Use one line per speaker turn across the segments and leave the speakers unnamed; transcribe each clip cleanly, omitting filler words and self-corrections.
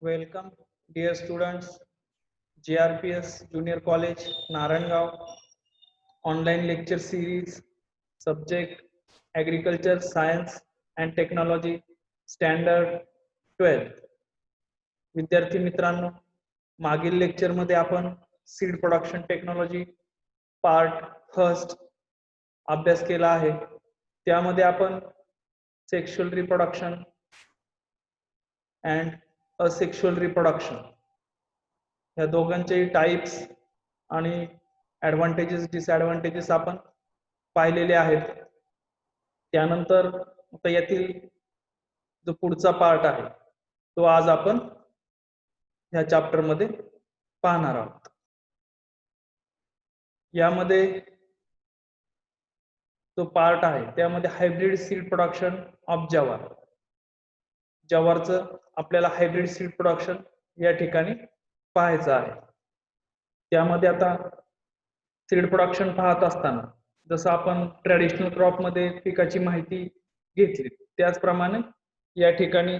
Welcome, dear students, JRPS Junior College, Narangaon, online lecture series, subject Agriculture, Science and Technology, Standard 12. विद्यार्थी मित्रांनो, मागील lecture मध्ये आपण seed production technology part first अभ्यास केला आहे. त्यामध्ये आपण sexual reproduction and asexual reproduction या दोघांचे टाइप्स आणि ऍडव्हान्टेजेस डिसएडव्हान्टेजेस आपण पाहिलेले आहेत. त्यानंतर आता यातील जो पुढचा पार्ट आहे तो आज आपण ह्या चॅप्टर मध्ये पाहणार आहोत. यामध्ये जो पार्ट आहे त्यामध्ये हायब्रिड सीड प्रोडक्शन ऑफ जवार. जवारचं आपल्याला हायब्रिड सीड प्रोडक्शन या ठिकाणी पाहायचं आहे. त्यामध्ये आता सीड प्रोडक्शन पाहत असताना जसं आपण ट्रॅडिशनल क्रॉप मध्ये पिकाची माहिती घेतली त्याचप्रमाणे या ठिकाणी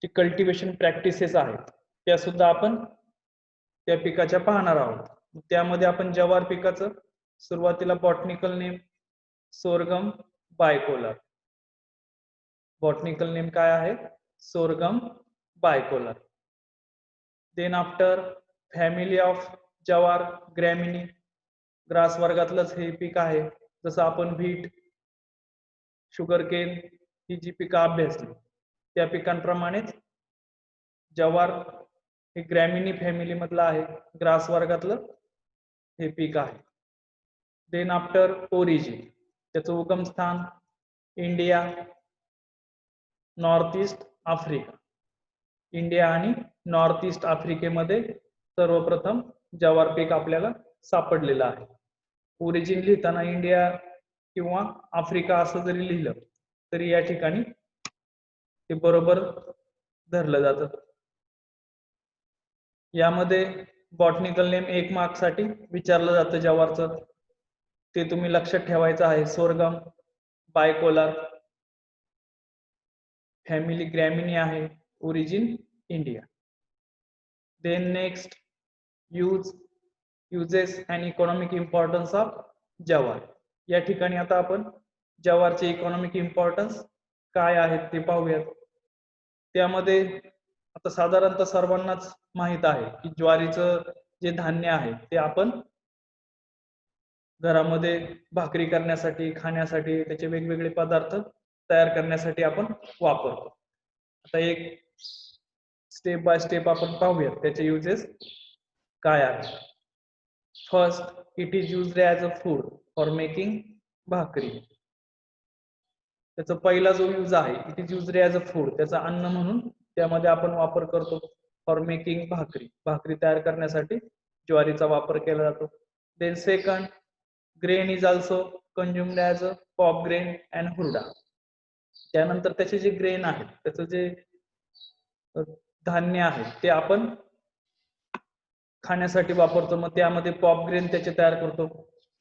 जी कल्टिवेशन प्रॅक्टिसेस आहेत त्या सुद्धा आपण त्या पिकाच्या पाहणार आहोत. त्यामध्ये आपण जवार पिकाचं सुरुवातीला botanical name sorghum bicolor. Botanical name काय आहे? Sorghum bicolor. Then after family of jowar gramineae, grass वर्गातलंच हे पीक आहे. जसं आपण व्हीट, शुगर केन ही जी पिकं अभ्यासली त्या पिकांप्रमाणेच जवार हे ग्रॅमिनी फॅमिली मधलं आहे, ग्रास वर्गातलं हे पीक आहे. देन आफ्टर ओरिजिन, त्याचं उगमस्थान India, north east Africa. India आणि नॉर्थ ईस्ट आफ्रिकेमध्ये सर्वप्रथम जवार पीक आपल्याला सापडलेलं आहे. ओरिजिन लिहिताना इंडिया किंवा आफ्रिका असं जरी लिहिलं तरी या ठिकाणी ते बरोबर धरलं जातं. यामध्ये बॉटनिकल नेम 1 मार्क साठी विचारलं जातं जवारचं, ते तुम्ही लक्षात ठेवायचं आहे. सोरगम बायकोलर, फॅमिली ग्रॅमिनी आहे, origin India. Then next uses and economic importance of jowar. या ठिकाणी आता आपण जवारचे इकॉनॉमिक इम्पॉर्टन्स काय आहेत ते पाहूयात. त्यामध्ये आता साधारणतः सर्वांनाच माहित आहे की ज्वारीचं जे धान्य आहे ते आपण घरामध्ये भाकरी करण्यासाठी, खाण्यासाठी, त्याचे वेगवेगळे पदार्थ तयार करण्यासाठी आपण वापरतो. आता एक स्टेप बाय स्टेप आपण पाहूयात त्याचे युजेस काय आहेत. First, it is used as a food for making भाकरी. त्याचा पहिला जो यूज आहे it is used as a food, त्याचा अन्न म्हणून त्यामध्ये आपण वापर करतो. फॉर मेकिंग भाकरी, भाकरी तयार करण्यासाठी ज्वारीचा वापर केला जातो. Then second, grain is also consumed as a pop grain and हुरडा. त्यानंतर त्याचे जे ग्रेन आहेत, त्याचं जे धान्य आहे ते आपण खाण्यासाठी वापरतो. मग त्यामध्ये पॉप ग्रेन त्याचे तयार करतो.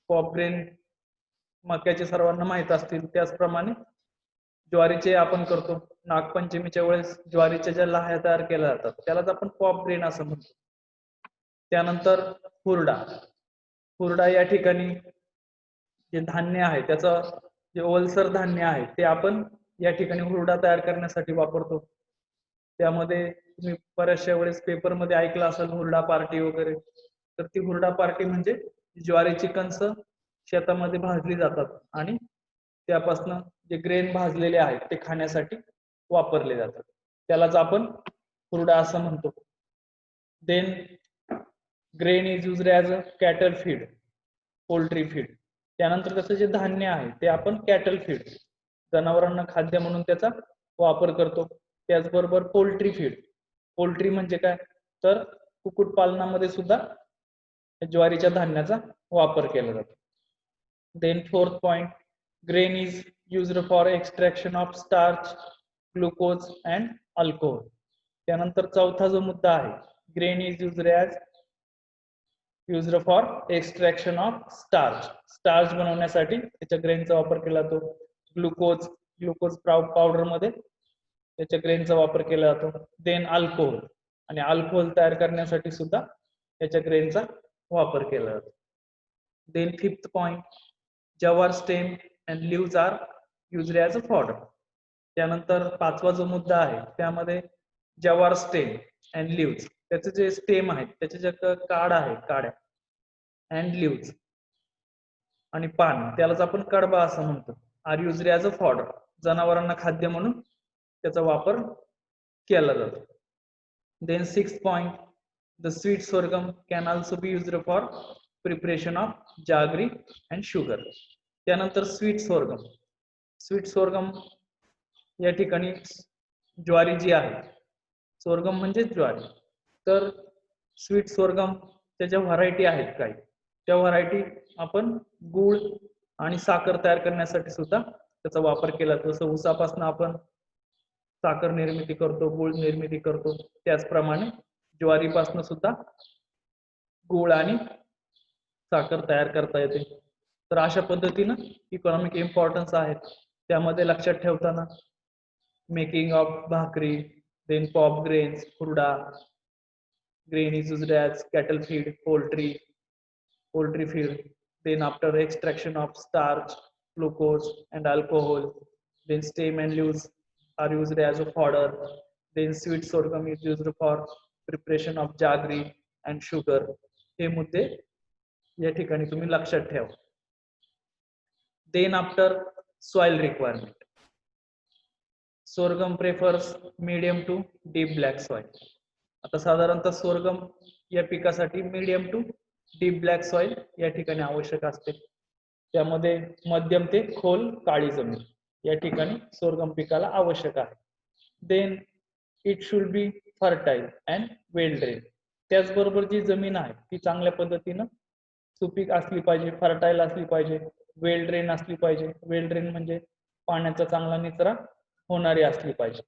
पॉप ग्रेन मक्याचे सर्वांना माहित असतील, त्याचप्रमाणे ज्वारीचे आपण करतो. नागपंचमीच्या वेळेस ज्वारीच्या ज्या लाह्या तयार केल्या जातात त्यालाच आपण पॉप ग्रेन असं म्हणतो. त्यानंतर हुरडा. हुरडा या ठिकाणी जे धान्य आहे त्याचं जे ओलसर धान्य आहे ते आपण या ठिकाणी हुरडा तयार करण्यासाठी वापरतो. त्यामध्ये तुम्ही बऱ्याचशा वेळेस पेपरमध्ये ऐकलं असेल हुरडा पार्टी वगैरे, तर ती हुरडा पार्टी म्हणजे ज्वारीची कणस शेतामध्ये भाजली जातात आणि त्यापासून जे ग्रेन भाजलेले आहेत ते खाण्यासाठी वापरले जातात, त्यालाच आपण हुरडा असं म्हणतो. Then grain is used as a cattle feed, poultry feed. त्यानंतर त्याचं जे धान्य आहे ते आपण कॅटल फीड, जनावरांना खाद्य म्हणून त्याचा वापर करतो. त्याचबरोबर पोल्ट्री फीड, पोल्ट्री म्हणजे काय तर कुक्कुटपालनामध्ये सुद्धा ज्वारीच्या धान्याचा वापर केला जातो. Then fourth point, grain is used for extraction of starch, glucose and alcohol. त्यानंतर चौथा जो मुद्दा आहे, grain is used for extraction of starch, starch बनवण्यासाठी त्याच्या ग्रेनचा वापर केला जातो. ग्लुकोज पावडर मध्ये त्याच्या ग्रेनचा वापर केला जातो. देन अल्कोहोल, आणि अल्कोहोल तयार करण्यासाठी सुद्धा त्याच्या ग्रेनचा वापर केला जातो. Then fifth point, jowar stem and leaves are used as a fodder. त्यानंतर पाचवा जो मुद्दा आहे त्यामध्ये जवार स्टेम अँड लीव्हज, त्याचे जे स्टेम आहेत त्याचे जे काड आहे, काड्या अँड लीव्हज आणि पान, त्यालाच आपण कडबा असं म्हणतो, are used as a fodder, जनावरांना खाद्य म्हणून त्याचा वापर केला जातो. Then sixth point, the sweet sorghum can also be used for preparation of jaggery and sugar. त्यानंतर स्वीट सोरगम. स्वीट सोरगम या ठिकाणी ज्वारी जी आहे, सोरगम म्हणजे ज्वारी, तर स्वीट सोरगम त्याच्या व्हरायटी आहेत काही, त्या व्हरायटी आपण गूळ आणि साखर तयार करण्यासाठी सुद्धा त्याचा वापर केला जातो. जसं ऊसापासून आपण साखर निर्मिती करतो, गूळ निर्मिती करतो, त्याचप्रमाणे ज्वारीपासून सुद्धा गूळ आणि साखर तयार करता येते. तर अशा पद्धतीनं इकॉनॉमिक इम्पॉर्टन्स आहेत. त्यामध्ये लक्षात ठेवताना मेकिंग ऑफ भाकरी, देन पॉप ग्रेन्स, हुरडा, grain is used as cattle feed, poultry feed. Then after extraction of starch, glucose and alcohol, then stem and leaves are used as a fodder. Then sweet sorghum is used for preparation of jaggery and sugar. हे मुद्दे या ठिकाणी तुम्ही लक्षात ठेवा. Then after soil requirement, sorghum prefers medium to deep black soil. आता साधारणतः sorghum या पिकासाठी medium to deep black soil या ठिकाणी आवश्यक असते. त्यामध्ये मध्यम ते खोल काळी जमीन या ठिकाणी सोरगम पिकाला आवश्यक आहे. Then it should be fertile and well drain. त्याचबरोबर जी जमीन आहे ती चांगल्या पद्धतीनं सुपीक असली पाहिजे, फर्टाईल असली पाहिजे, वेल ड्रेन असली पाहिजे. वेल ड्रेन म्हणजे पाण्याचा चांगला निचरा होणारी असली पाहिजे.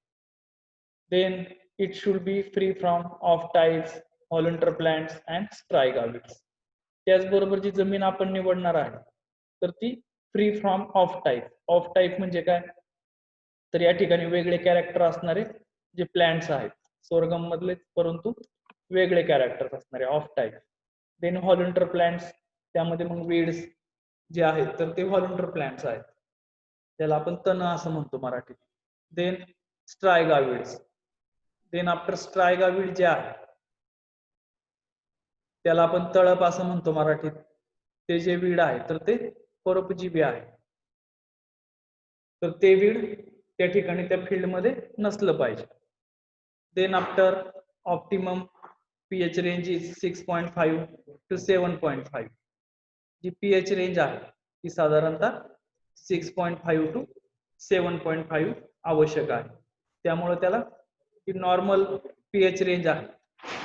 Then it should be free from off types, holunter plants and straiga weeds. त्याचबरोबर जी जमीन आपण निवडणार आहे तर ती free from of type. Of type म्हणजे काय, तर या ठिकाणी वेगळे कॅरेक्टर असणारे जे प्लांट्स आहेत सोरगम मधले, परंतु वेगळे कॅरेक्टर असणारे ऑफ टाईप. देन हॉलंटर प्लांट्स, त्यामध्ये मग वीड्स जे आहेत तर ते हॉलंटर प्लांट्स आहेत, त्याला आपण तण असं म्हणतो मराठीत. Then striga weeds. Then after striga weed जे आहे त्याला आपण तळप असं म्हणतो मराठीत. ते जे वीड आहे तर ते परोपजीवी आहे, तर ते वीड त्या ठिकाणी त्या फील्ड मध्ये नसलं पाहिजे. Then after optimum pH range is 6.5 to 7.5. जी पीएच रेंज आहे ती साधारणतः 6.5 to 7.5 आवश्यक आहे. त्यामुळे त्याला ती नॉर्मल पीएच रेंज आहे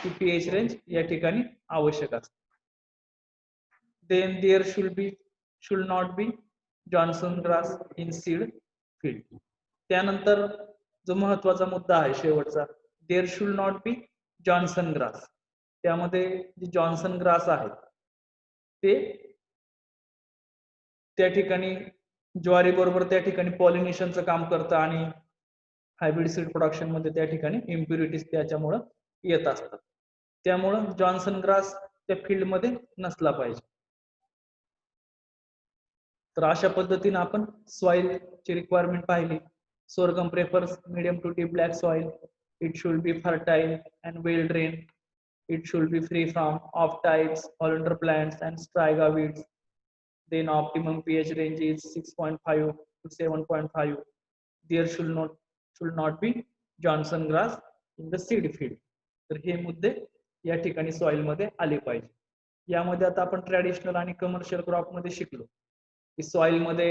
ती पीएच रेंज या ठिकाणी आवश्यक असते. Then there should not be Johnson grass in seed field. त्यानंतर जो महत्वाचा मुद्दा आहे शेवटचा, there should not be Johnson grass. त्यामध्ये जे जॉन्सन ग्रास आहे ते त्या ठिकाणी ज्वारी बरोबर त्या ठिकाणी पॉलिनेशनचं काम करतं आणि हायब्रिड सीड प्रोडक्शन मध्ये त्या ठिकाणी इम्प्युरिटीज त्याच्यामुळे येत असतात. त्यामुळं जॉन्सन ग्रास त्या फील्ड मध्ये नसला पाहिजे. तर अशा पद्धतीने आपण सॉइल ची रिक्वायरमेंट पाहिली. Sorghum prefers medium to deep black soil. It should be fertile and well drained. It should be free from off types, holunter plants and straiga weeds. Then optimum pH range is 6.5 to 7.5. There should not be Johnson grass in the seed field. तर हे मुद्दे या ठिकाणी soil मध्ये आले पाहिजे. यामध्ये आता आपण ट्रॅडिशनल आणि कमर्शियल क्रॉप मध्ये शिकलो की सॉइल मध्ये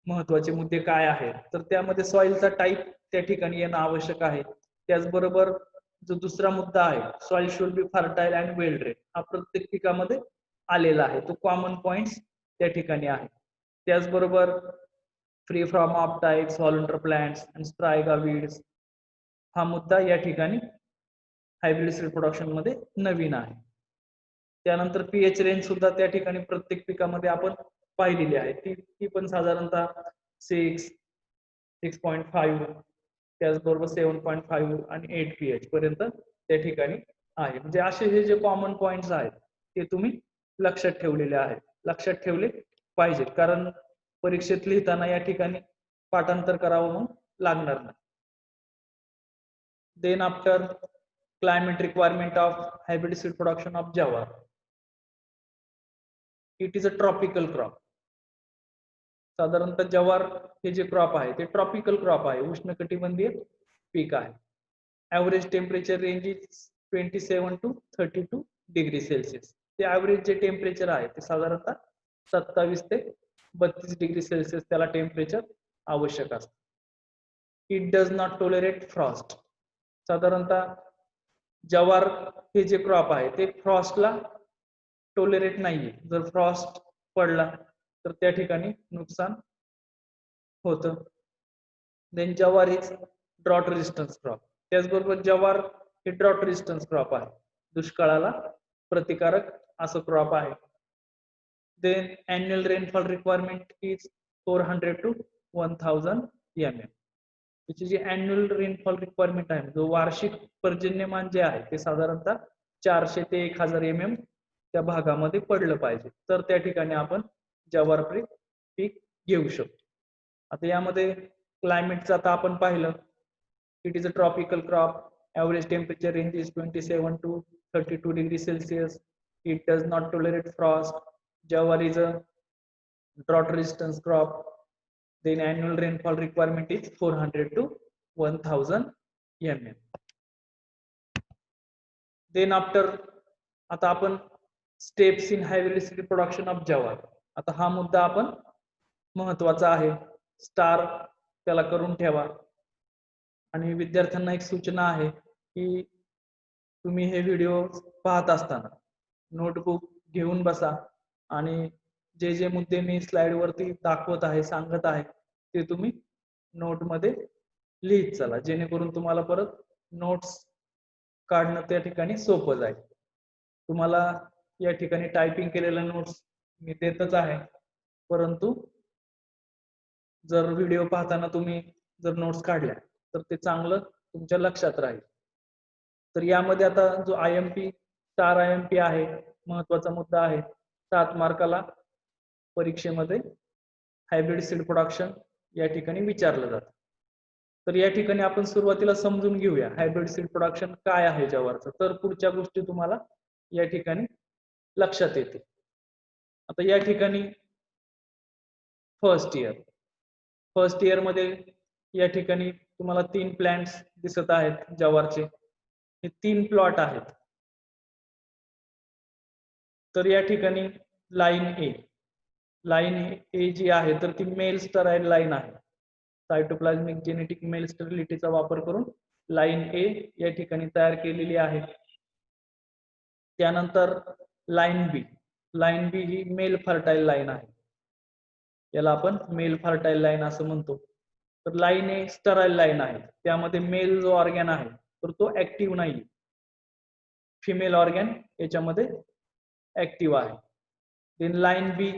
महत्वाचे मुद्दे काय आहेत. तर त्यामध्ये सॉइलचा टाईप त्या ठिकाणी येणं आवश्यक आहे. त्याचबरोबर जो दुसरा मुद्दा आहे, soil should be fertile and well drain, हा प्रत्येक पिकामध्ये आलेला आहे. तो कॉमन पॉइंट्स त्या ठिकाणी आहे. त्याचबरोबर फ्री फ्रॉम ऑफ टाइप्स, हॉलंटर प्लांट्स अँड स्ट्रायगा वीड्स हा मुद्दा या ठिकाणी हायब्रिड सीड प्रोडक्शन मध्ये नवीन आहे. त्यानंतर पीएच रेंज सुद्धा त्या ठिकाणी प्रत्येक पिकामध्ये आपण पाहिलेली आहे. ती पण साधारणतः 6, 6.5 त्याचबरोबर 7.5 आणि 8 pH पर्यंत त्या ठिकाणी आहे. म्हणजे असे हे जे कॉमन पॉइंट्स आहेत ते तुम्ही लक्षात ठेवलेले आहेत, लक्षात ठेवले पाहिजेत, कारण परीक्षेत लिहिताना या ठिकाणी पाठांतर करावं मग लागणार नाही. Then after climate requirement of hybrid seed production of jawar, it is a tropical crop. साधारणतः जवार हे जे क्रॉप आहे ते ट्रॉपिकल क्रॉप आहे, उष्णकटिबंधीय पीक आहे. Average temperature range is 27 to 32 degree Celsius. ते ॲव्हरेज जे टेम्परेचर आहे ते साधारणतः 27 ते 32 डिग्री सेल्सिअस त्याला टेम्परेचर आवश्यक असतं. It does not tolerate Frost. साधारणतः जवार हे जे क्रॉप आहे ते फ्रॉस्टला टॉलरेट नाहीये. जर फ्रॉस्ट पडला तर त्या ठिकाणी नुकसान होतं. देन जवार इज ड्रॉट रेजिस्टन्स क्रॉप. त्याचबरोबर जवार हे ड्रॉट रेजिस्टन्स क्रॉप आहे, दुष्काळाला प्रतिकारक असं क्रॉप आहे. Then annual rainfall requirement is 400 to 1000 mm. त्याची जी अॅन्युअल रेनफॉल रिक्वायरमेंट आहे, जो वार्षिक पर्जन्यमान जे आहे ते साधारणतः 400 ते 1000 mm त्या भागामध्ये पडलं पाहिजे, तर त्या ठिकाणी आपण जवार पीक घेऊ शकतो. आता यामध्ये क्लायमेटचं आता आपण पाहिलं, it is a tropical crop, average temperature range is 27 to 32 degree celsius. It does not tolerate frost. Jowar is a drought resistance crop. Then annual rainfall requirement is 400 to 1000 mm. Then after, आता आपण steps in hybrid seed production of जवार. आता हा मुद्दा आपण महत्वाचा आहे, star त्याला करून ठेवा. आणि विद्यार्थ्यांना एक सूचना आहे की तुम्ही हे व्हिडिओ पाहत असताना नोटबुक घेऊन बसा आणि जे जे मुद्दे मी स्लाइड वरती दाखवत आहे, सांगत आहे, ते तुम्ही नोट मध्ये लिहित चला, जेणेकरून तुम्हाला परत नोट्स काढणं त्या ठिकाणी सोपं जाईल. तुम्हाला या ठिकाणी टायपिंग केलेल्या नोट्स मी देतच आहे, परंतु जर व्हिडिओ पाहताना तुम्ही जर नोट्स काढल्या तर ते चांगलं तुमच्या लक्षात राहील. तर यामध्ये आता जो IMP, स्टार IMP आहे, महत्वाचा मुद्दा आहे. 7 मार्काला परीक्षेमध्ये हायब्रिड सीड प्रोडक्शन या ठिकाणी विचारलं जातं. तर या ठिकाणी आपण सुरुवातीला समजून घेऊया हायब्रिड सीड प्रोडक्शन काय आहे जवारचं, तर पुढच्या गोष्टी तुम्हाला या ठिकाणी लक्षात येतील. आता या ठिकाणी फर्स्ट इयर मध्ये या ठिकाणी तुम्हाला 3 प्लॅन्ट्स दिसत आहेत जवारचे. हे 3 प्लॉट आहेत. तर या ठिकाणी लाईन ए जी आहे तर ती मेल स्टराईल लाईन आहे. सायटोप्लाझ्मिक जेनेटिक मेल स्टरिलिटीचा वापर करून लाईन ए या ठिकाणी तयार केलेली आहे. त्यानंतर लाईन बी ही मेल फर्टाईल लाईन आहे, याला आपण मेल फर्टाईल लाईन असं म्हणतो. तर लाईन ए स्टराईल लाईन आहे, त्यामध्ये मेल जो ऑर्गॅन आहे तर तो ऍक्टिव्ह नाही, फिमेल ऑर्गॅन याच्यामध्ये ऍक्टिव्ह आहे. देन लाईन बी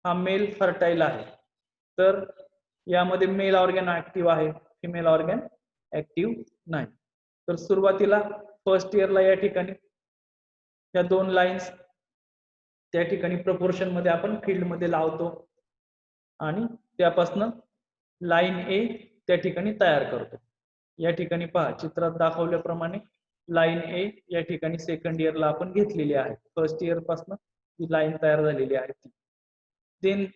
हा मेल फर्टाईल आहे, तर यामध्ये मेल ऑर्गॅन ऍक्टिव्ह आहे, फिमेल ऑर्गॅन ऍक्टिव्ह नाही. तर सुरुवातीला फर्स्ट इयरला या ठिकाणी या 2 लाईन्स त्या ठिकाणी प्रपोर्शन मध्ये आपण फील्ड मध्ये लावतो आणि त्यापासून लाईन ए त्या ठिकाणी तयार करतो. या ठिकाणी पहा, चित्रात दाखवल्याप्रमाणे लाईन ए या ठिकाणी सेकंड इयरला आपण घेतलेली आहे. फर्स्ट इयर पासून ही लाईन तयार झालेली आहे ती. देन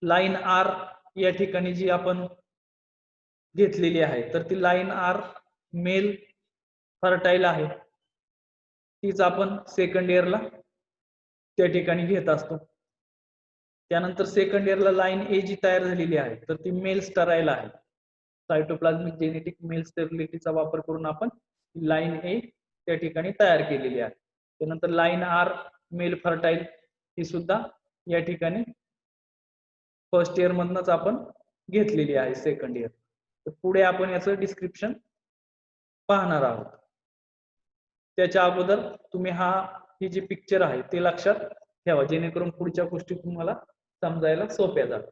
लाईन आर या ठिकाणी जी आपण घेतलेली आहे तर ती लाईन आर मेल फर्टाईल आहे, तीच आपण सेकंड इयरला त्या ठिकाणी घेत असतो. त्यानंतर सेकंड इयरला लाईन ए जी तयार झालेली आहे तर ती मेल स्टराईल आहे. सायटोप्लाझ्मिक जेनेटिक मेल स्टेरिलिटीचा वापर करून आपण लाईन ए त्या ठिकाणी तयार केलेली आहे. त्यानंतर लाईन आर मेल फर्टाईल ही सुद्धा या ठिकाणी फर्स्ट इयर मधनच आपण घेतलेली आहे सेकंड इयर. तर पुढे आपण याचं डिस्क्रिप्शन पाहणार आहोत. त्याच्या अगोदर तुम्ही ही जी पिक्चर आहे ते लक्षात ठेवा, जेणेकरून पुढच्या गोष्टी तुम्हाला समजायला सोप्या जातात.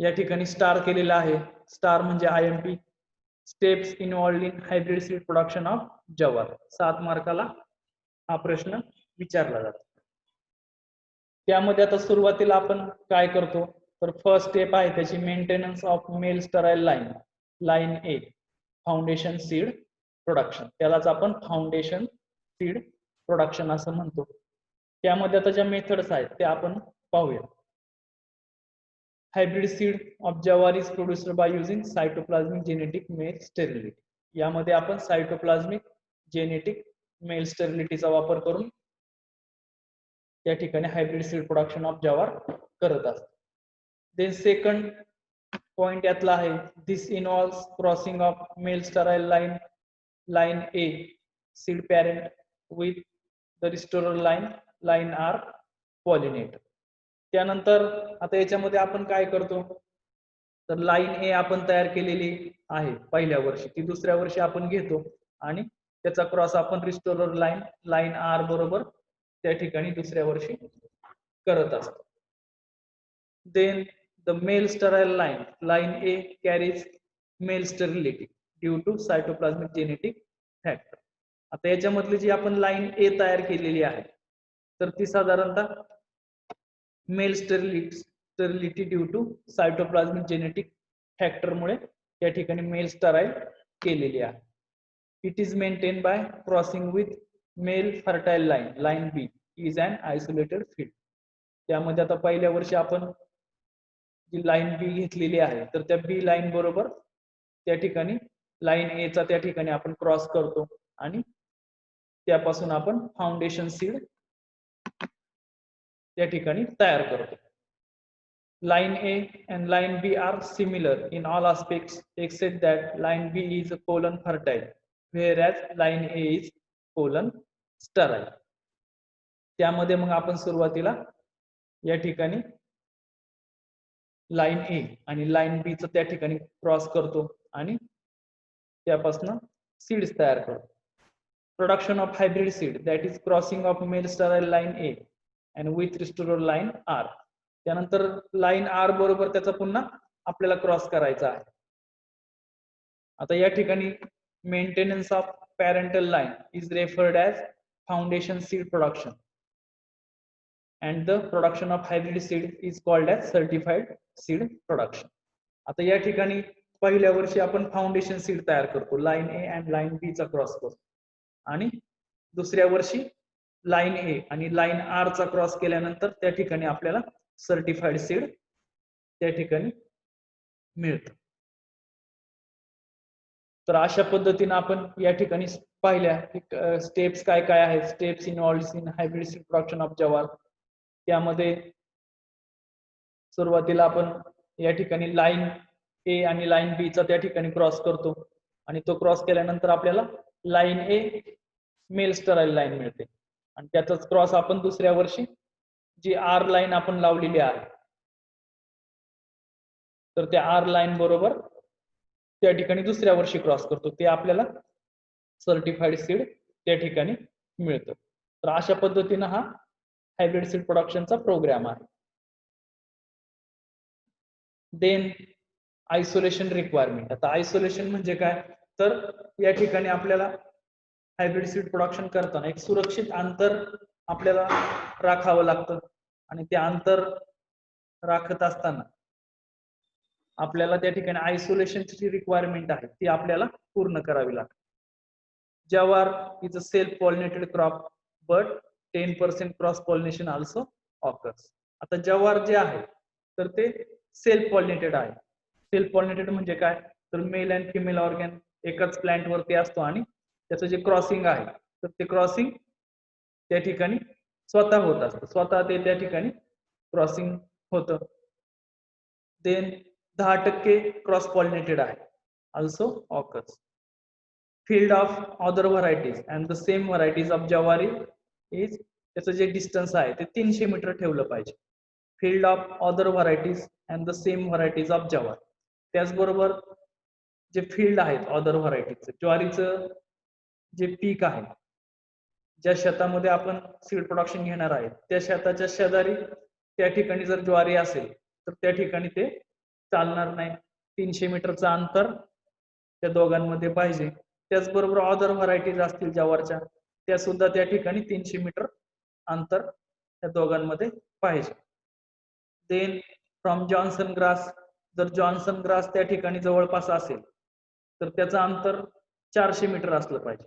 या ठिकाणी स्टार केलेला आहे. स्टार म्हणजे IMP, steps involved in hybrid seed production of जवार. 7 मार्काला हा प्रश्न विचारला जातो. त्यामध्ये आता सुरुवातीला आपण काय करतो, तर फर्स्ट स्टेप आहे त्याची maintenance of male sterile line, line A, foundation seed production. त्यालाच आपण फाउंडेशन सीड प्रोडक्शन असं म्हणतो. त्यामध्ये आता ज्या मेथड्स आहेत ते आपण पाहूया. Hybrid seed of jowar is produced by using cytoplasmic genetic male sterility. यामध्ये आपण सायटोप्लाझमिक जेनेटिक मेल स्टेरिलिटीचा वापर करून त्या ठिकाणी हायब्रिड सीड प्रोडक्शन ऑफ जवार करत असतो. देन सेकंड पॉइंट यातला आहे, this involves crossing of male sterile line, line A seed parent with the restorer line, line R pollinator. त्यानंतर आता याच्यामध्ये आपण काय करतो, तर लाईन ए आपण तयार केलेली आहे पहिल्या वर्षी, ती दुसऱ्या वर्षी आपण घेतो आणि त्याचा क्रॉस आपण रिस्टोरर लाईन, लाईन आर बरोबर त्या ठिकाणी दुसऱ्या वर्षी करत असतो. Then the male sterile line, line A carries male sterility due to cytoplasmic genetic factor. आता याच्यामधली जी आपण लाईन ए तयार केलेली आहे तर ती साधारणतः male sterility due to cytoplasmic genetic factor मुळे त्या ठिकाणी मेल स्टराईल केलेली आहे. It is maintain by crossing with male fertile line, line B is an isolated field. त्यामध्ये आता पहिल्या वर्षी आपण जी लाईन बी घेतलेली आहे तर त्या बी लाईन बरोबर त्या ठिकाणी लाईन ए चा त्या ठिकाणी आपण क्रॉस करतो आणि त्यापासून आपण फाउंडेशन सीड त्या ठिकाणी तयार करतो. Line A and line B are similar in all aspects except that line B is colon fertile whereas line A is colon sterile. त्यामध्ये मग आपण सुरुवातीला या ठिकाणी लाईन ए आणि लाईन बी च त्या ठिकाणी क्रॉस करतो आणि त्यापासून सीड्स तयार करतो. Production of hybrid seed that is crossing of male sterile line A and with restorer line R. त्यानंतर लाईन आर बरोबर त्याचा पुन्हा आपल्याला क्रॉस करायचा आहे. आता या ठिकाणी maintenance of parental line is referred as foundation seed production and the production of hybrid seed is called as certified seed production. आता या ठिकाणी पहिल्या वर्षी आपण फाउंडेशन सीड तयार करतो, लाईन ए अँड लाईन बी चा क्रॉस करतो आणि दुसऱ्या वर्षी लाईन ए आणि लाईन आर चा क्रॉस केल्यानंतर त्या ठिकाणी आपल्याला सर्टिफाईड सीड त्या ठिकाणी मिळतं. तर अशा पद्धतीने आपण या ठिकाणी पाहिल्या स्टेप्स काय काय आहेत, steps involved in hybrid seed production of जवार. त्यामध्ये सुरुवातीला आपण या ठिकाणी लाईन ए आणि लाईन बी चा त्या ठिकाणी क्रॉस करतो आणि तो क्रॉस केल्यानंतर आपल्याला line A male sterile line मिळते आणि त्याचाच क्रॉस आपण दुसऱ्या वर्षी जी आर लाईन आपण लावलेली आहे तर त्या आर लाईन बरोबर त्या ठिकाणी दुसऱ्या वर्षी क्रॉस करतो, ते आपल्याला सर्टिफाईड सीड त्या ठिकाणी मिळतं. तर अशा पद्धतीने हा हायब्रिड सीड प्रोडक्शनचा प्रोग्राम आहे. Then isolation requirement. आता आयसोलेशन म्हणजे काय, तर या ठिकाणी आपल्याला हायब्रिड सीड प्रोडक्शन करताना एक सुरक्षित अंतर आपल्याला राखावं लागतं आणि ते अंतर राखत असताना आपल्याला त्या ठिकाणी आयसोलेशनची जी रिक्वायरमेंट आहे ती आपल्याला पूर्ण करावी लागते. जवार is a self pollinated crop but 10% cross pollination also occurs. आता जवार जे आहे तर ते सेल्फ पॉलिनेटेड आहे. सेल्फ पॉलिनेटेड म्हणजे काय, तर मेल अँड फिमेल ऑर्गॅन एकाच प्लांट वरती असतो आणि त्याचं जे क्रॉसिंग आहे तर ते क्रॉसिंग त्या ठिकाणी स्वतः होत असतं, स्वतः ते त्या ठिकाणी क्रॉसिंग होतं. देन 10% क्रॉस पॉलिनेटेड आहे also occurs. Field of other varieties and the same varieties of jawari is त्याचं जे डिस्टन्स आहे ते 300 मीटर ठेवलं पाहिजे. Field of other varieties and the same varieties of jawar. त्याचबरोबर जे फील्ड आहेत अदर व्हरायटीचं, ज्वारीचं जे पीक आहे, ज्या शेतामध्ये आपण सीड प्रोडक्शन घेणार आहे त्या शेताच्या शेजारी त्या ठिकाणी जर ज्वारी असेल तर त्या ठिकाणी ते चालणार नाही. 300 मीटरचं अंतर त्या दोघांमध्ये पाहिजे. त्याचबरोबर अदर व्हरायटीज असतील ज्वारच्या, त्या सुद्धा त्या ठिकाणी 300 मीटर अंतर त्या दोघांमध्ये पाहिजे. देन फ्रॉम जॉन्सन ग्रास, जर जॉन्सन ग्रास त्या ठिकाणी जवळपास असेल तर त्याचं अंतर 400 मीटर असलं पाहिजे.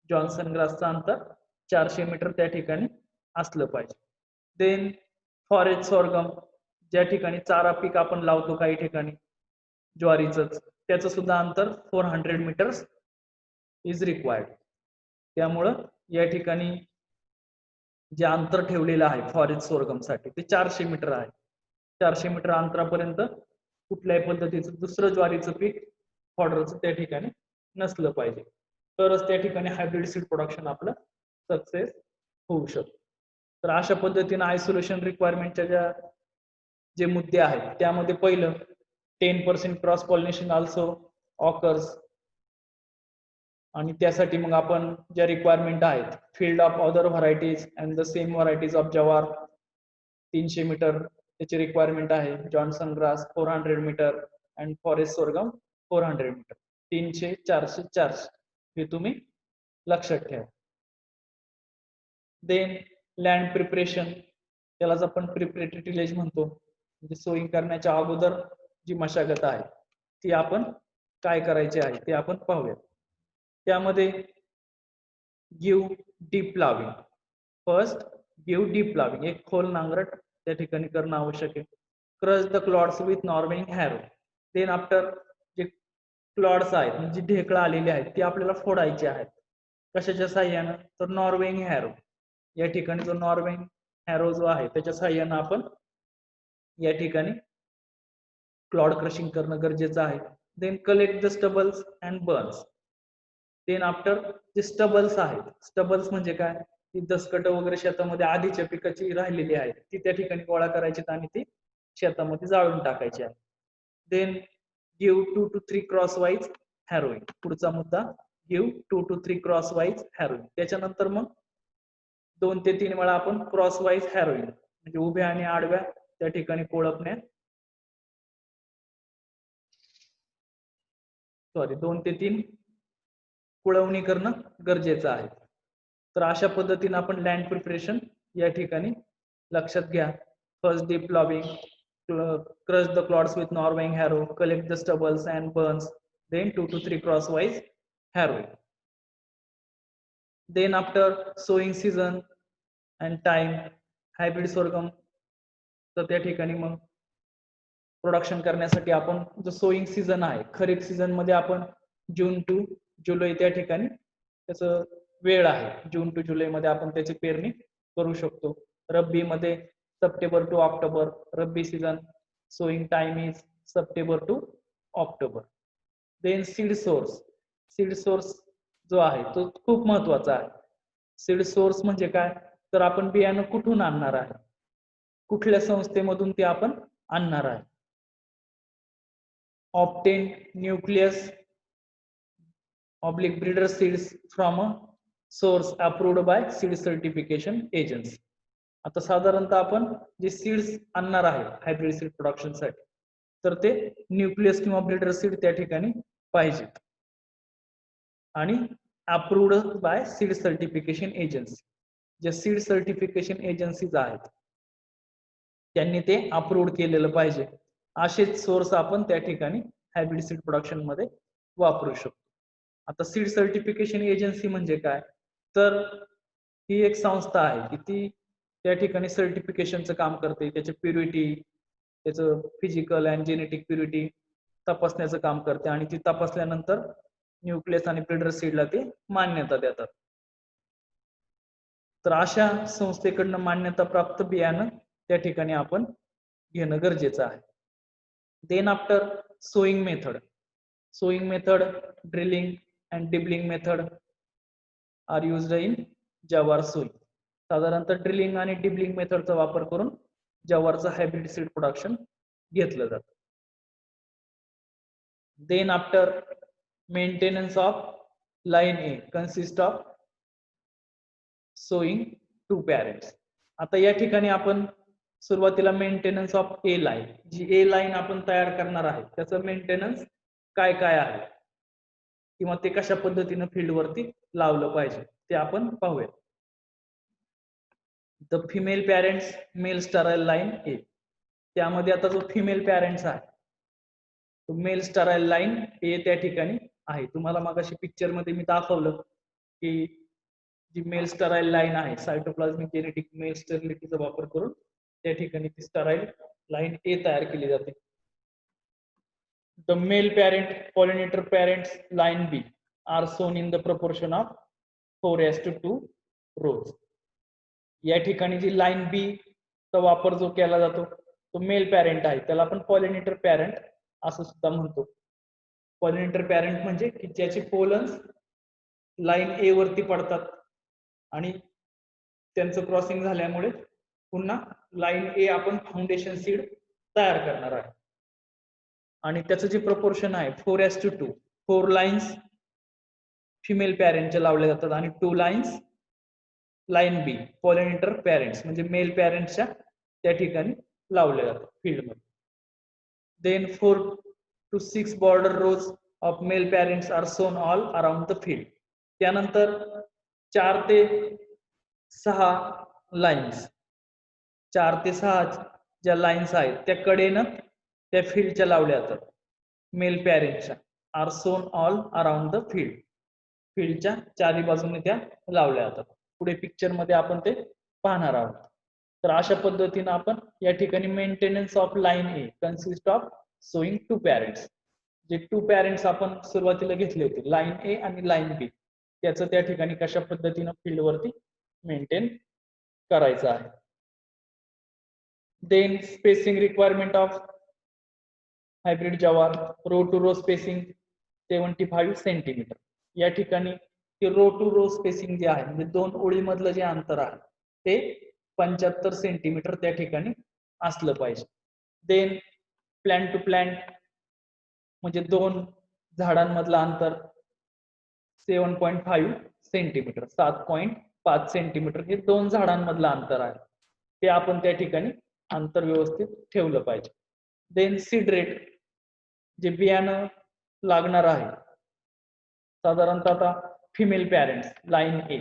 जॉन्सन ग्रासचं अंतर 400 मीटर त्या ठिकाणी असलं पाहिजे. देन फॉरेस्ट सॉर्गम, ज्या ठिकाणी चारा पीक आपण लावतो काही ठिकाणी ज्वारीचंच, त्याचं सुद्धा अंतर 400 मीटर्स इज रिक्वायर्ड. त्यामुळं या ठिकाणी जे अंतर ठेवलेलं आहे फॉरेस्ट सोरगमसाठी ते 400 मीटर आहे. 400 मीटर अंतरापर्यंत कुठल्याही पद्धतीचं दुसरं ज्वारीचं पीक फॉडरचं त्या ठिकाणी नसलं पाहिजे, तरच त्या ठिकाणी हायब्रिड सीड प्रोडक्शन आपलं सक्सेस होऊ शकतं. तर अशा पद्धतीने आयसोलेशन रिक्वायरमेंटच्या जे मुद्दे आहेत त्यामध्ये पहिलं 10% क्रॉस पॉलिनेशन ऑल्सो ऑकर्स, आणि त्यासाठी मग आपण ज्या रिक्वायरमेंट आहेत field of other varieties and the same varieties of jowar 300 meter त्याची रिक्वायरमेंट आहे. Johnson grass 400 meter and forest sorghum 400 meter. 300, 400, 400 हे तुम्ही लक्षात ठेवा. देन लँड प्रिपरेशन, त्यालाच आपण प्रिपरेटरी टिलेज म्हणतो. म्हणजे सोईंग करण्याच्या अगोदर जी मशागत आहे ती आपण काय करायची आहे ते आपण पाहूया. त्यामध्ये give deep ploughing, first give deep ploughing, एक खोल नांगरट त्या ठिकाणी करणं आवश्यक आहे. Crush the clods with Norwegian harrow. Then after जे क्लॉड्स आहेत म्हणजे ढेकळं आलेले आहेत ते आपल्याला फोडायचे आहेत. कशाच्या साह्यानं? तर नॉर्वेइंग हॅरो. या ठिकाणी जो नॉर्वेइंग हॅरो जो आहे त्याच्या साह्यानं आपण या ठिकाणी क्लॉड क्रशिंग करणं गरजेचं आहे. Then collect the stubbles and burns. Then after जे स्टबल्स आहेत, स्टबल्स म्हणजे काय, ती दसकट वगैरे शेतामध्ये आधीच्या पिकाची राहिलेली आहेत ती त्या ठिकाणी गोळा करायची आणि ती शेतामध्ये जाळून टाकायची आहे. Then give 2 to 3 cross wise harrowing. पुढचा मुद्दा give 2 to 3 cross wise harrowing. त्याच्यानंतर मग 2 ते 3 वेळा आपण क्रॉस वाईज हॅरोइंग म्हणजे उभ्या आणि आडव्या त्या ठिकाणी कोळपण्या 2 ते 3 कुळवणी करणं गरजेचं आहे. तर अशा पद्धतीने आपण लँड प्रिपरेशन या ठिकाणी लक्षात घ्या. First deep ploughing, crush the clods with Norwegian harrow, collect the stubbles and burns, then 2 to 3 cross wise harrowing. Then after sowing season and time, hybrid sorghum तर त्या ठिकाणी मग प्रोडक्शन करण्यासाठी आपण जो सोईंग सीझन आहे, खरीप सीझन मध्ये आपण जून टू जुलै त्या ठिकाणी त्याचं वेळ आहे. जून टू जुलै मध्ये आपण त्याची पेरणी करू शकतो. रब्बी मध्ये September to October rabi season, sowing time is September to October. Then seed source, seed source जो आहे तो खूप महत्वाचा आहे. सीड सोर्स म्हणजे काय, तर आपण बियाणं कुठून आणणार आहे, कुठल्या संस्थेमधून ते आपण आणणार आहे. Obtain nucleus oblique breeder seeds from a source approved by seed certification agency. आता साधारणतः आपण जे सीड्स आणणार आहे हायब्रिड सीड प्रोडक्शन साठी तर ते न्यूक्लियस किंवा ब्रीडर सीड त्या ठिकाणी पाहिजे आणि approved by seed certification agency. जे सीड सर्टिफिकेशन एजन्सीज आहेत त्यांनी ते अप्रूव्ड केलेलं पाहिजे. असेच सोर्स आपण त्या ठिकाणी हायब्रिड सीड प्रोडक्शन मध्ये वापरू शकतो. आता सीड सर्टिफिकेशन एजन्सी म्हणजे काय, तर ही एक संस्था आहे की ती त्या ठिकाणी सर्टिफिकेशनचं काम करते. त्याची प्युरिटी, त्याचं फिजिकल अँड जेनेटिक प्युरिटी तपासण्याचं काम करते आणि ती तपासल्यानंतर न्यूक्लियस आणि ब्रीडर सीडला ते मान्यता देतात. तर अशा संस्थेकडनं मान्यता प्राप्त बियाणं त्या ठिकाणी आपण घेणं गरजेचं आहे. Then after sowing method, sowing method, drilling and dibbling method are used in jowar sow. साधारणतः ड्रिलिंग आणि डिबलिंग मेथडचा वापर करून जवारचं हायब्रिड सीड प्रोडक्शन घेतलं जातं. Then after maintenance of line A consist of sowing 2 parents. आता या ठिकाणी आपण सुरुवातीला मेंटेनन्स ऑफ ए लाईन, जी ए लाईन आपण तयार करणार आहे त्याचं मेंटेनन्स काय काय आहे किंवा ते कशा पद्धतीने फील्ड वरती लावलं पाहिजे ते आपण पाहूया. The female parents male sterile line A, त्यामध्ये आता जो फिमेल पॅरेंट्स आहे तो मेल स्टराईल लाईन ए त्या ठिकाणी आहे. तुम्हाला मगाशी पिक्चर मध्ये मी दाखवलं की जी मेल स्टराईल लाईन आहे सायटोप्लाझमिक जेनेटिक मेल स्टरिलिटीचा वापर करून त्या ठिकाणी ती स्टराईल लाईन ए तयार केली जाते. The male parent pollinator parents line B are sown in the proportion of 4:2 rows. या ठिकाणी जी लाईन बी चा वापर जो केला जातो तो मेल पॅरेंट आहे, त्याला आपण पॉलिनेटर पॅरेंट असं सुद्धा म्हणतो. पॉलिनेटर पॅरेंट म्हणजे की ज्याचे पोलन्स लाईन ए वरती पडतात आणि त्यांचं क्रॉसिंग झाल्यामुळे पुन्हा लाईन ए आपण फाउंडेशन सीड तयार करणार आहे. आणि त्याचं जे प्रपोर्शन आहे 4:2, 4 लाईन्स फिमेल पॅरेंटच्या लावल्या जातात आणि 2 lines line B pollinator parents म्हणजे मेल पॅरेंट्सच्या त्या ठिकाणी लावल्या जातात फील्ड मध्ये. Then 4 to 6 border rows of male parents are sown all around the field. त्यानंतर 4 ते 6 लाईन्स, 4 ते 6 ज्या लाईन्स आहेत त्या कडेनं त्या फील्डच्या लावल्या जातात मेल पॅरेंटच्या. आर सोन ऑल अराउंड द फील्ड, फील्डच्या चारी बाजूने त्या लावल्या जातात. पुढे पिक्चर मध्ये आपण ते पाहणार आहोत. तर अशा पद्धतीने आपण या ठिकाणी maintenance of line A consist of sowing 2 parents, जे 2 पॅरेंट्स आपण सुरुवातीला घेतले होते लाईन ए आणि लाईन बी, त्याचं त्या ठिकाणी कशा पद्धतीने फील्ड वरती मेंटेन करायचं आहे. Then spacing requirement of hybrid jowar, row to row spacing 75 centimetre. या ठिकाणी रो टू रो स्पेसिंग जे आहे म्हणजे 2 ओळीमधलं जे अंतर आहे ते 75 सेंटीमीटर त्या ठिकाणी असलं पाहिजे. देन प्लांट टू प्लांट म्हणजे 2 झाडांमधलं अंतर 7.5 सेंटीमीटर, 7.5 सेंटीमीटर हे 2 झाडांमधलं अंतर आहे, ते आपण त्या ठिकाणी अंतर व्यवस्थित ठेवलं पाहिजे. देन सीड रेट, जे बियाणं लागणार आहे साधारणतः आता फिमेल पॅरेंट्स लाईन ए,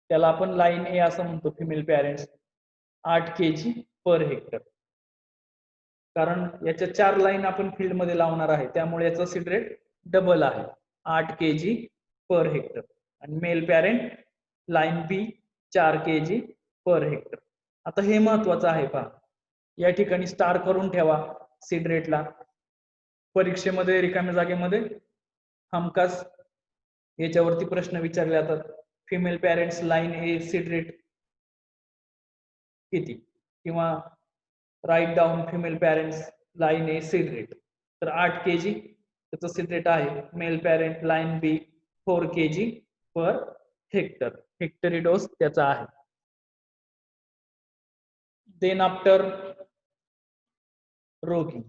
त्याला आपण लाईन ए असं म्हणतो female parents, 8 kg per hectare. कारण याच्या 4 लाईन आपण फील्ड मध्ये लावणार आहे त्यामुळे याचा सीड रेट डबल आहे, 8 kg पर हेक्टर. आणि mail parent line B 4 kg per hectare. आता हे महत्वाचं आहे पहा, या ठिकाणी स्टार करून ठेवा सीड रेटला. परीक्षेमध्ये रिकाम्या जागेमध्ये हमखास याच्यावरती प्रश्न विचारले जातात, female parents line A seed rate किती, किंवा write down female parents line A seed rate. तर 8 kg त्याचं सीड रेट आहे. Male parent line B 4 kg per hectare, हेक्टरी डोस त्याचा आहे. Then after roguing,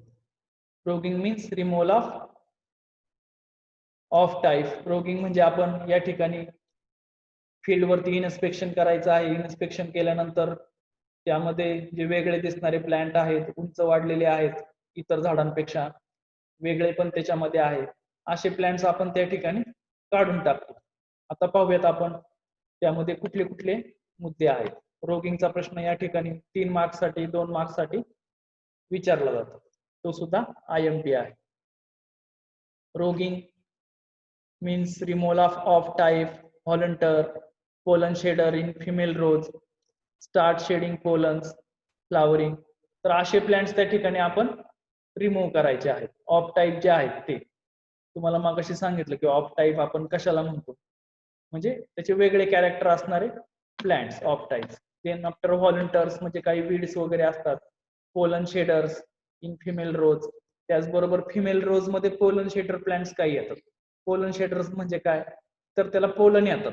roguing means removal of type. Roguing म्हणजे आपण या ठिकाणी फील्ड वरती इन्स्पेक्शन करायचं आहे. इन्स्पेक्शन केल्यानंतर त्यामध्ये जे वेगळे दिसणारे प्लांट आहेत, उंच वाढलेले आहेत इतर झाडांपेक्षा, वेगळे पण त्याच्यामध्ये आहेत, असे प्लांट्स आपण त्या ठिकाणी काढून टाकतो. आता पाहूयात आपण त्यामध्ये कुठले कुठले मुद्दे आहेत. रोगिंगचा प्रश्न या ठिकाणी 3 मार्क्स साठी 2 मार्क्स साठी विचारला जातो, तो सुद्धा IMP आहे. Roguing means removal of type, volunteer, pollen shader in female rows, start shading pollens, flowering. तर असे प्लांट्स त्या ठिकाणी आपण रिमूव्ह करायचे आहेत. ऑफ टाईप जे आहेत ते तुम्हाला मगाशी सांगितलं की ऑफ टाईप आपण कशाला म्हणतो, म्हणजे त्याचे वेगळे कॅरेक्टर असणारे plants of types. Then after volunteers म्हणजे काही वीड्स वगैरे असतात, pollen shedders in female rows. त्याचबरोबर फिमेल रोज मध्ये पोलन शेडर प्लांट्स काही येतात. पोलन शेडर्स म्हणजे काय, तर त्याला पोलन येतात.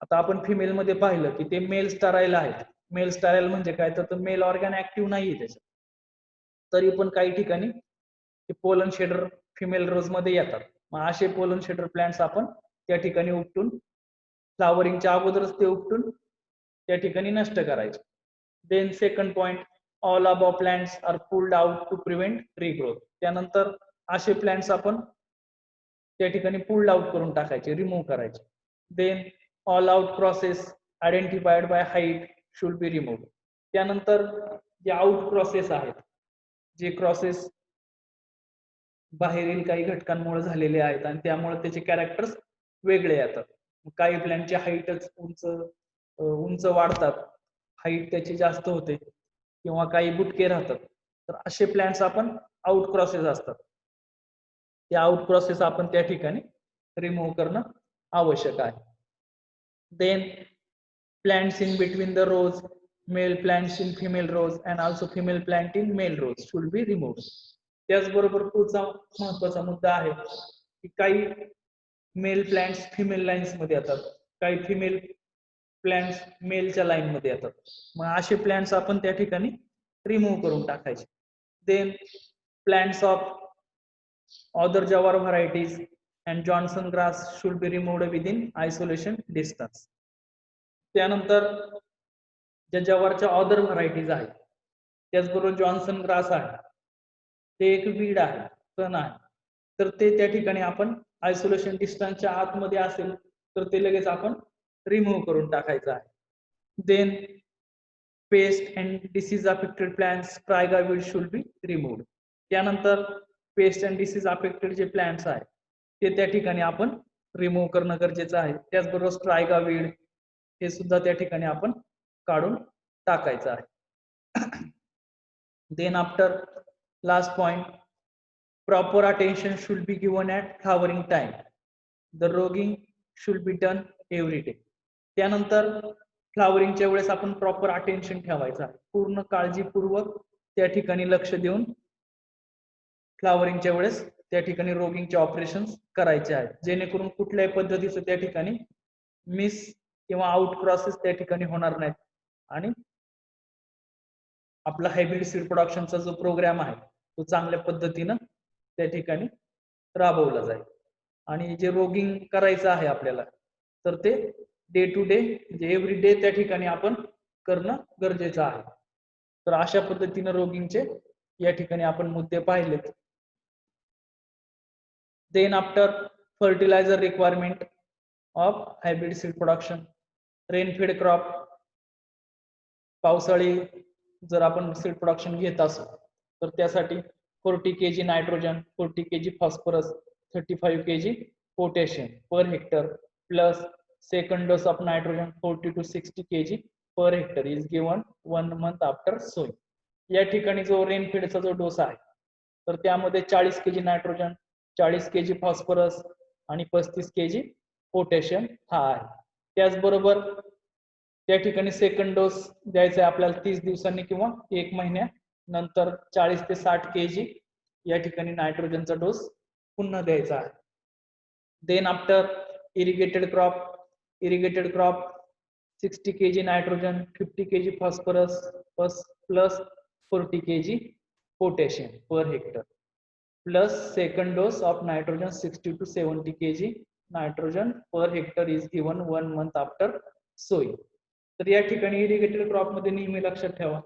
आता आपण फिमेल मध्ये पाहिलं की ते मेल स्टराईल आहेत. मेल स्टराईल म्हणजे काय, तर मेल ऑर्गॅन ऍक्टिव्ह नाहीये त्याच्यात, तरी पण काही ठिकाणी ते पोलन शेडर फिमेल रोज मध्ये येतात. मग असे पोलन शेडर प्लांट्स आपण त्या ठिकाणी उपटून, फ्लावरिंगच्या अगोदरच ते उपटून त्या ठिकाणी नष्ट करायचे. Then second point, all above plants are pulled out to prevent regrowth. त्यानंतर असे प्लांट्स आपण त्या ठिकाणी पुल्ड आउट करून टाकायचे, रिमूव्ह करायचे. Then all out crosses identified by height should be remove. त्यानंतर जे आउट क्रॉसेस आहेत, जे क्रॉसेस बाहेरील काही घटकांमुळे झालेले आहेत आणि त्यामुळे त्याचे कॅरेक्टर्स वेगळे येतात. काही प्लॅनची हाईटच उंच वाढतात, हाईट त्याची जास्त होते, किंवा काही बुटके राहतात. तर असे प्लॅन्ट्स आपण आउट क्रॉसेस असतात, ते आउट क्रॉसेस आपण त्या ठिकाणी रिमूव्ह करणं आवश्यक आहे. Then plants in between the rows, male plants in female rows and also female plant in male rows should be removed. त्याचबरोबर पुढचा महत्वाचा मुद्दा आहे की काही मेल प्लांट्स फिमेल लाईन्स मध्ये येतात, काही फिमेल प्लांट्स मेलच्या लाईन मध्ये येतात. मग असे प्लांट्स आपण त्या ठिकाणी रिमूव्ह करून टाकायचे. Then plants of other jawar varieties and Johnson grass should be removed within isolation distance. त्यानंतर ज्या जवारच्या ऑदर व्हरायटीज आहेत, त्याचबरोबर जॉन्सन ग्रास आहे, ते एक वीड आहे, तण आहे, तर ते त्या ठिकाणी आपण आयसोलेशन डिस्टन्सच्या आतमध्ये असेल तर ते लगेच आपण रिमूव्ह करून टाकायचं आहे. Then pest and disease affected plants striga weed should be removed. त्यानंतर पेस्ट अँड डिसीज अफेक्टेड जे प्लांट्स आहेत ते त्या ठिकाणी आपण रिमूव्ह करणं गरजेचं आहे. त्याचबरोबर स्ट्रायगा वीड हे सुद्धा त्या ठिकाणी आपण काढून टाकायचं आहे. Then after last point, proper attention should be given at flowering time. The roguing should be done every day. त्यानंतर फ्लॉवरिंगच्या वेळेस आपण प्रॉपर अटेन्शन ठेवायचं आहे, पूर्ण काळजीपूर्वक त्या ठिकाणी लक्ष देऊन फ्लॉवरिंगच्या वेळेस त्या ठिकाणी रोगिंगचे ऑपरेशन्स करायचे आहेत, जेणेकरून कुठल्याही पद्धतीचं त्या ठिकाणी मिस किंवा आउट क्रॉसेस त्या ठिकाणी होणार नाहीत आणि आपला हायब्रिड सीड प्रोडक्शनचा जो प्रोग्राम आहे तो चांगल्या पद्धतीनं त्या ठिकाणी राबवला जाईल. आणि जे रोगिंग करायचं आहे आपल्याला तर ते डे टू डे म्हणजे एव्हरी डे त्या ठिकाणी आपण करणं गरजेचं आहे. तर अशा पद्धतीनं रोगिंगचे या ठिकाणी आपण मुद्दे पाहिलेत. Then after fertilizer requirement of hybrid seed production, rainfed crop, पावसाळी जर आपण सीड प्रोडक्शन घेत असू तर त्यासाठी 40 kg nitrogen, 40 kg phosphorus, 35 kg potassium per hectare plus second dose of nitrogen 40 to 60 kg per hectare is given 1 month after sowing. या ठिकाणी जो रेनफेडचा जो डोस आहे तर त्यामध्ये 40 kg नायट्रोजन, 40 kg फॉस्फरस आणि 35 kg पोटॅशियम हा आहे. त्याचबरोबर त्या ठिकाणी सेकंड डोस द्यायचा आहे आपल्याला 30 दिवसांनी किंवा 1 महिन्यानंतर 40 ते 60 kg या ठिकाणी नायट्रोजनचा डोस पुन्हा द्यायचा आहे. Then after irrigated crop 60 kg nitrogen, 50 kg phosphorus plus 40 kg potassium per hectare plus second dose of nitrogen 60 to 70 kg nitrogen per hectare is given 1 month after sowing. तर या ठिकाणी इरिगेटेड क्रॉप मध्ये नेहमी लक्षात ठेवा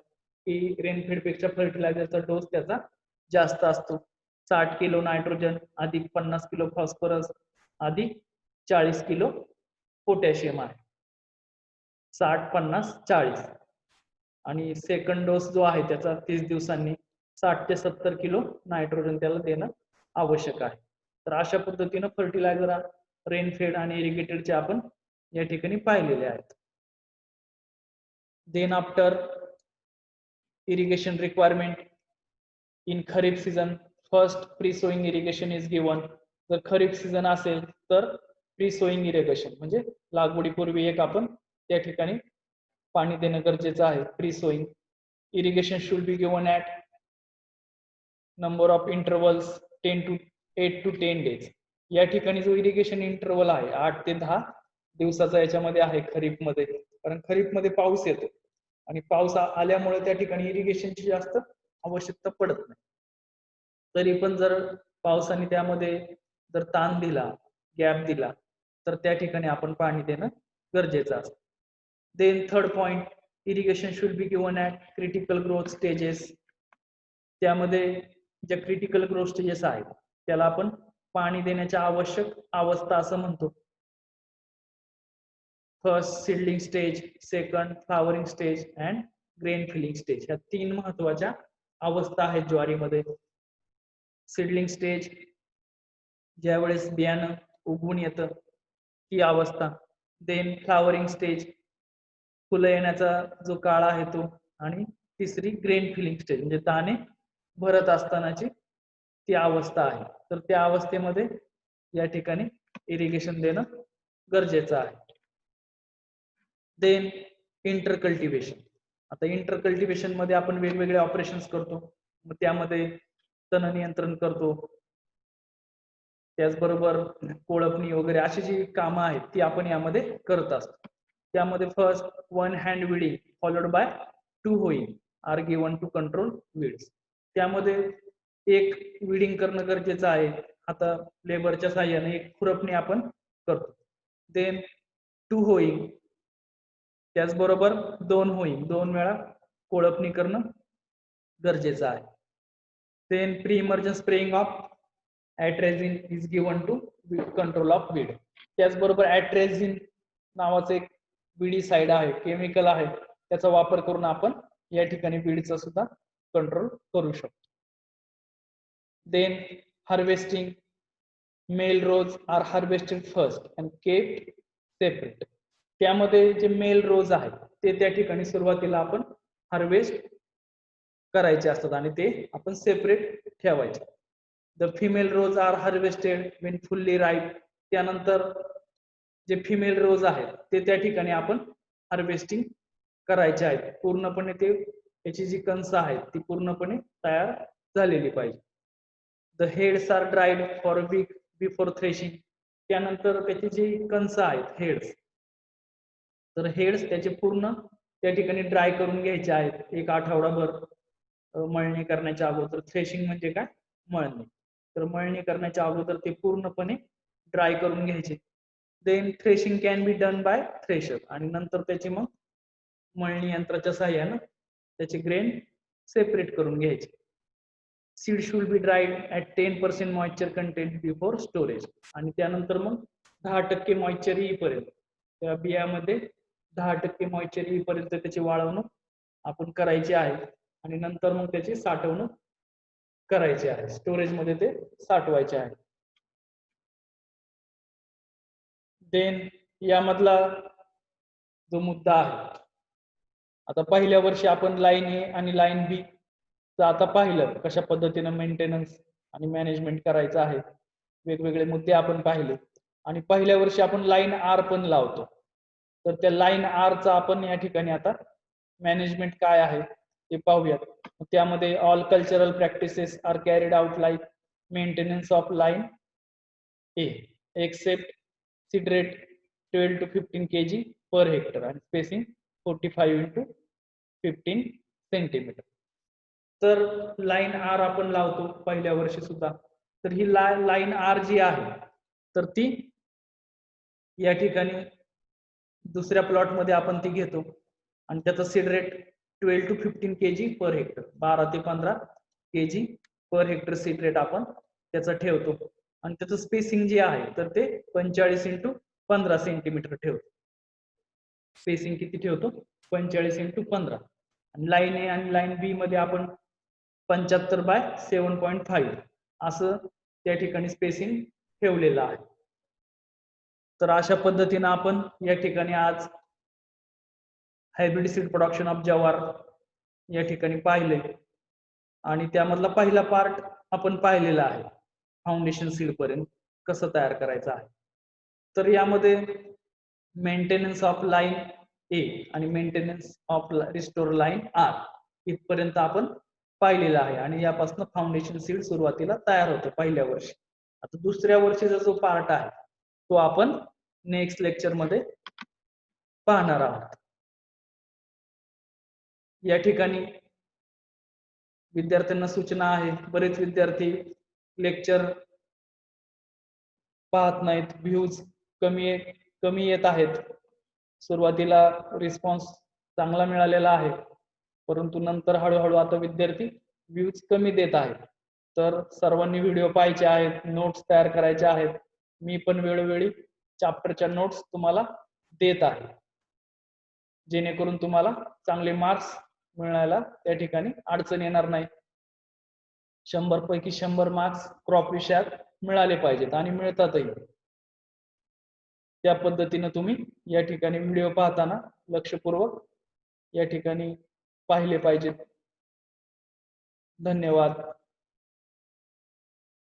की रेनफेड पेक्षा फर्टिलायझरचा dose त्याचा जास्त असतो. 60 किलो नायट्रोजन अधिक 50 किलो फॉस्फरस अधिक 40 किलो पोटॅशियम आहे. 60, 50, 40 आणि सेकंड डोस जो आहे त्याचा 30 दिवसांनी 60 ते 70 किलो नायट्रोजन त्याला देणं आवश्यक आहे. तर अशा पद्धतीनं फर्टिलायझर, रेनफेड आणि इरिगेटेडचे आपण या ठिकाणी पाहिलेले आहेत. Then after irrigation requirement in Kharif season, first pre-sowing irrigation is given. जर खरीप सीझन असेल तर प्री सोईंग इरिगेशन म्हणजे लागवडीपूर्वी एक आपण त्या ठिकाणी पाणी देणं गरजेचं आहे. Pre sowing irrigation should be given at number of intervals 8 to 10 days. या ठिकाणी जो इरिगेशन इंटरवल आहे 8 ते 10 दिवसाचा याच्यामध्ये आहे खरीप मध्ये, कारण खरीप मध्ये पाऊस येतो आणि पाऊस आल्यामुळे त्या ठिकाणी इरिगेशनची जास्त आवश्यकता पडत नाही. तरी पण जर पावसाने त्यामध्ये जर ताण दिला, गॅप दिला तर त्या ठिकाणी आपण पाणी देणं गरजेचं असतं. Then third point, irrigation should be given at critical growth stages. त्यामध्ये ज्या क्रिटिकल ग्रोथ स्टेजेस आहेत त्याला आपण पाणी देण्याच्या आवश्यक अवस्था असं म्हणतो. First seedling stage, second flowering stage and grain filling stage, ह्या 3 महत्वाच्या अवस्था आहेत ज्वारीमध्ये. सीडलिंग स्टेज ज्यावेळेस बियाणं उगवून येतं ती अवस्था. देन फ्लावरिंग स्टेज फुलं येण्याचा जो काळ आहे तो. आणि तिसरी ग्रेन फिलिंग स्टेज म्हणजे दाणे भरत असतानाची ती अवस्था आहे. तर त्या अवस्थेमध्ये या ठिकाणी इरिगेशन देणं गरजेचं आहे. देन इंटरकल्टिवेशन. आता इंटरकल्टिवेशन मध्ये आपण वेगवेगळे ऑपरेशन्स करतो. मग त्यामध्ये तण नियंत्रण करतो, त्याचबरोबर कोळपणी वगैरे अशी जी कामं आहेत ती आपण यामध्ये करत असतो. त्यामध्ये first 1 hand weeding followed by 2 hoeing are given to control weeds. त्यामध्ये एक विडिंग करणं गरजेचं आहे. आता लेबरच्या साहाय्याने एक खुरपणी आपण करतो. देन 2 होईंग, त्याचबरोबर 2 होईंग, 2 वेळा कोळपणी करणं गरजेचं आहे. Then pre emergence spraying of atrazine is given to control of weed. त्याचबरोबर ॲट्रेझिन नावाचं एक विडीसाइड आहे, केमिकल आहे, त्याचा वापर करून आपण या ठिकाणी वीडचा सुद्धा कंट्रोल करू शकतो. Then harvesting. Male rows are harvested first and kept separate. त्यामध्ये जे मेल रोज आहेत ते त्या ठिकाणी सुरुवातीला आपण हार्वेस्ट करायचे असतात आणि ते आपण सेपरेट ठेवायचे. The female rows are harvested when fully ripe. त्यानंतर जे फिमेल रोज आहेत ते त्या ठिकाणी आपण हार्वेस्टिंग करायचे आहेत. पूर्णपणे ते याची जी कणस आहेत ती पूर्णपणे तयार झालेली पाहिजे. The heads are dried for a week before threshing. त्यानंतर त्याची जी कणस आहेत हेड्स, तर हेड्स त्याचे पूर्ण त्या ठिकाणी ड्राय करून घ्यायचे आहेत एक आठवडाभर मळणी करण्याच्या अगोदर. थ्रेशिंग म्हणजे काय? मळणी. तर मळणी करण्याच्या अगोदर ते पूर्णपणे ड्राय करून घ्यायचे. Then threshing can be done by thresher. आणि नंतर त्याची मग मळणी यंत्राच्या सहाय्यानं त्याचे ग्रेन सेपरेट करून घ्यायचे. Seed should be dried at 10% moisture content before storage. आणि त्यानंतर मग 10% मॉइश्चर येईपर्यंत त्या बियामध्ये 10% मॉइश्चर येईपर्यंत त्याची वाळवणूक आपण करायची आहे. आणि नंतर मग त्याची साठवणूक करायची आहे, स्टोरेज मध्ये ते साठवायचे आहे. देन यामधला जो मुद्दा आहे, आता पहिल्या वर्षी आपण लाईन ए आणि लाईन बी आता पाहिलं कशा पद्धतीने मेंटेनन्स आणि मॅनेजमेंट करायचं आहे. वेगवेगळे मुद्दे आपण पाहिले. आणि पहिल्या वर्षी आपण लाईन आर पण लावतो. तर त्या लाईन आर चा आपण या ठिकाणी आता मॅनेजमेंट काय आहे ते पाहूयात. त्यामध्ये all cultural practices are carried out like maintenance of line A except seed rate 12 to 15 kg per hectare आणि स्पेसिंग 45 into 15 सेंटीमीटर. तर लाईन आर आपण लावतो पहिल्या वर्षी सुद्धा. तर ही लाईन आर जी आहे तर ती या ठिकाणी दुसऱ्या प्लॉट मध्ये आपण ती घेतो आणि त्याचा seed rate 12 to 15 kg per hectare, 12 ते 15 kg per hectare seed rate आपण त्याचा ठेवतो. आणि त्याचं स्पेसिंग जे आहे तर ते 45 into 15 सेंटीमीटर ठेवतो. स्पेसिंग किती ठेवतो? 45 into 15. आणि लाईन ए आणि लाईन बी मध्ये आपण 75/7.5 असं त्या ठिकाणी स्पेसिंग ठेवलेलं आहे. तर अशा पद्धतीने आपण या ठिकाणी आज hybrid seed production of jowar या ठिकाणी पाहिले. आणि त्यामधला पहिला पार्ट आपण पाहिलेला आहे, फाउंडेशन सीड पर्यंत कसं तयार करायचं आहे. तर यामध्ये मेंटेनन्स ऑफ लाईन ए आणि maintenance of restore line R इथपर्यंत आपण पाहिलेलं आहे. आणि यापासून फाउंडेशन सीड सुरुवातीला तयार होते पहिल्या वर्षी. आता दुसऱ्या वर्षीचा जो पार्ट आहे तो आपण नेक्स्ट लेक्चर मध्ये पाहणार आहोत. या ठिकाणी विद्यार्थ्यांना सूचना आहे, बरेच विद्यार्थी लेक्चर पाहत नाहीत, व्ह्यूज कमी येत आहेत. सुरुवातीला रिस्पॉन्स चांगला मिळालेला आहे, परंतु नंतर हळूहळू आता विद्यार्थी व्ह्यूज कमी देत आहेत. तर सर्वांनी व्हिडिओ पाहायचे आहेत, नोट्स तयार करायचे आहेत. मी पण वेळोवेळी चॅप्टरच्या नोट्स तुम्हाला देत आहे, जेणेकरून तुम्हाला चांगले मार्क्स मिळायला त्या ठिकाणी अडचण येणार नाही. 100 पैकी 100 मार्क्स क्रॉप विषयात मिळाले पाहिजेत आणि मिळतातही. त्या पद्धतीने तुम्ही या ठिकाणी व्हिडिओ पाहताना लक्षपूर्वक या ठिकाणी पाहिले पाहिजेत. धन्यवाद.